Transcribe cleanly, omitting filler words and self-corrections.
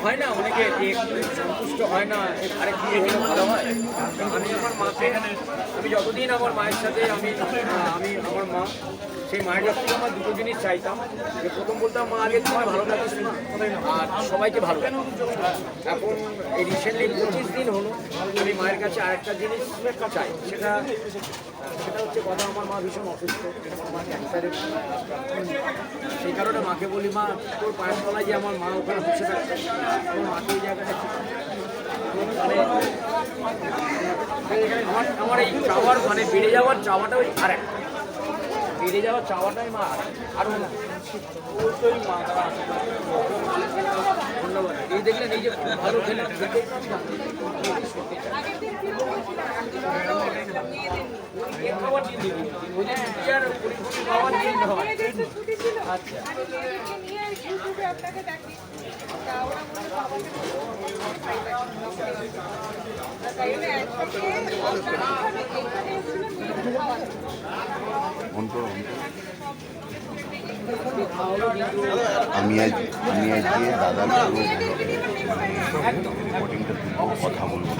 হয় না অনেকে যে একটু সন্তুষ্ট হয় না, আরেকটু হলে ভালো হয়। আমি আমার মাকে, আমি যতদিন আমার মায়ের সাথে আমি আমার মা, সেই মায়ের কাছ থেকে আমার দুটো জিনিস চাইতাম। যে প্রথম বলতাম, মা আগে তোমার ভালো থাকিস না, আর সবাইকে ভালো লাগে। এখন এই রিসেন্টলি 25 দিন হলো আমি মায়ের কাছে আরেকটা জিনিস চাই, সেটা হচ্ছে কথা, আমার মা ভীষণ অসুস্থ, আমার মা ক্যান্সারের। সেই কারণে মাকে বলি, মা তোর পায়ের তলায় যে আমার মা ওখানে বসে থাকছে, তোর মাকে এই জায়গাটা মানে আমার এই চাওয়ার মানে বেড়ে যাওয়ার চাওয়াটা ওই আর একটা বেড়ে যাওয়ার চাওয়াটাই মা আরও ওই মা তারা ধন্যবাদ। এই দেখলেন, এই যে ভালো খেলেন দেখে খাবার দিন দিবি, ওই যে ছুটি আর খাবার দিন হয়। আচ্ছা আমি আজকে দাদার পুরো রেকর্ডিংটা কথা বলবো।